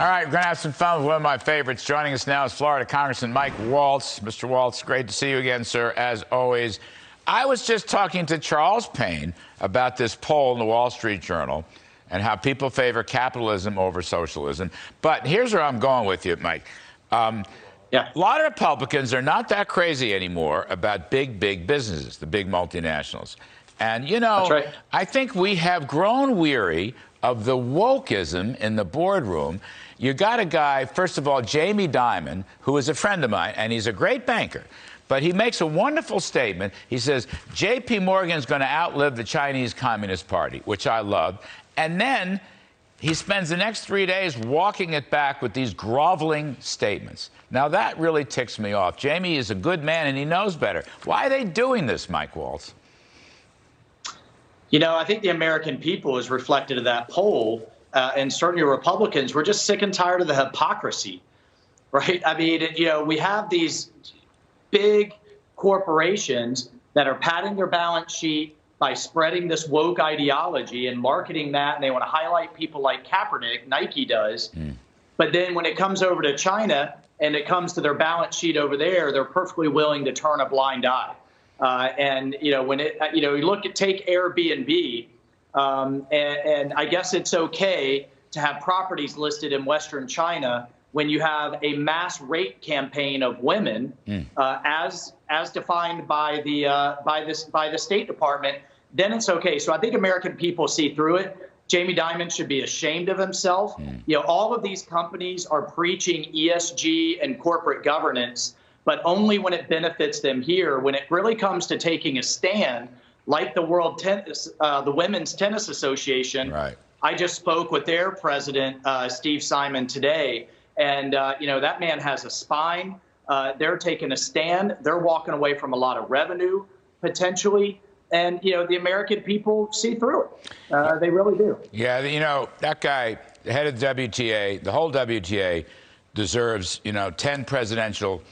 All right, we're going to have some fun with one of my favorites. Joining us now is Florida Congressman Mike Waltz. Mr. Waltz, great to see you again, sir, as always. I was just talking to Charles Payne about this poll in the Wall Street Journal and how people favor capitalism over socialism. But here's where I'm going with you, Mike. A lot of Republicans are not that crazy anymore about big businesses, the big multinationals. And, you know, That's right. I think we have grown weary of the wokeism in the boardroom. You got a guy, first of all, Jamie Dimon, who is a friend of mine, and he's a great banker. But he makes a wonderful statement. He says, J.P. Morgan's going to outlive the Chinese Communist Party, which I love. And then he spends the next 3 days walking it back with these groveling statements. Now, that really ticks me off. Jamie is a good man, and he knows better. Why are they doing this, Mike Waltz? You know, I think the American people is reflected in that poll, and certainly Republicans. We're just sick and tired of the hypocrisy, right? I mean, you know, we have these big corporations that are padding their balance sheet by spreading this woke ideology and marketing that, and they want to highlight people like Kaepernick, Nike does. But then when it comes over to China and it comes to their balance sheet over there, they're perfectly willing to turn a blind eye. And, you know, when you take Airbnb, and I guess it's OK to have properties listed in Western China when you have a mass rape campaign of women, as defined by the State Department, then it's OK. So I think American people see through it. Jamie Dimon should be ashamed of himself. You know, all of these companies are preaching ESG and corporate governance, but only when it benefits them here. When it really comes to taking a stand, like the Women's Tennis Association, right. I just spoke with their president, Steve Simon, today, and you know, that man has a spine. They're taking a stand. They're walking away from a lot of revenue potentially, and you know, the American people see through it. They really do. Yeah, you know, that guy, the head of the WTA, the whole WTA, deserves, you know, 10 presidential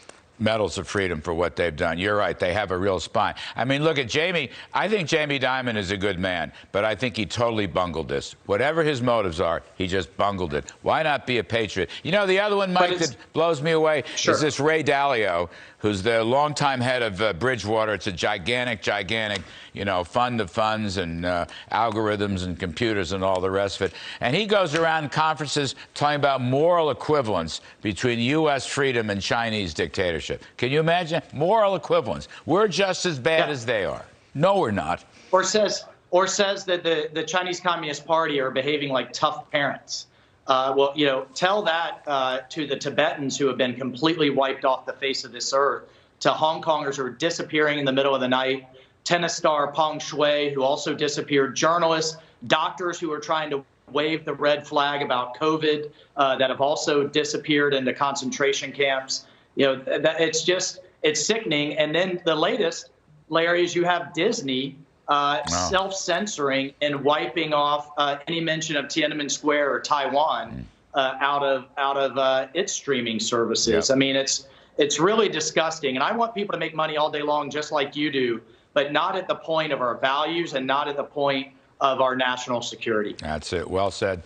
medals of freedom for what they've done. You're right. They have a real spine. I mean, look at Jamie. I think Jamie Dimon is a good man, but I think he totally bungled this. Whatever his motives are, he just bungled it. Why not be a patriot? You know, the other one, Mike, that blows me away is this Ray Dalio, who's the longtime head of Bridgewater. It's a gigantic, you know, fund of funds and algorithms and computers and all the rest of it. And he goes around conferences talking about moral equivalence between U.S. freedom and Chinese dictatorship. Can you imagine? Moral equivalence. We're just as bad as they are. No, we're not. Or says that the Chinese Communist Party are behaving like tough parents. Well, you know, tell that to the Tibetans who have been completely wiped off the face of this earth, to Hong Kongers who are disappearing in the middle of the night, tennis star Peng Shuai, who also disappeared, journalists, doctors who are trying to wave the red flag about COVID, that have also disappeared into concentration camps. You know, it's sickening. And then the latest, Larry, is you have Disney self-censoring and wiping off any mention of Tiananmen Square or Taiwan out of its streaming services. I mean, it's really disgusting. And I want people to make money all day long, just like you do, but not at the point of our values and not at the point of our national security. That's it. Well said.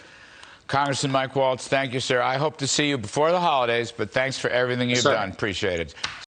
Congressman Mike Waltz, thank you, sir. I hope to see you before the holidays, but thanks for everything you've done. Appreciate it.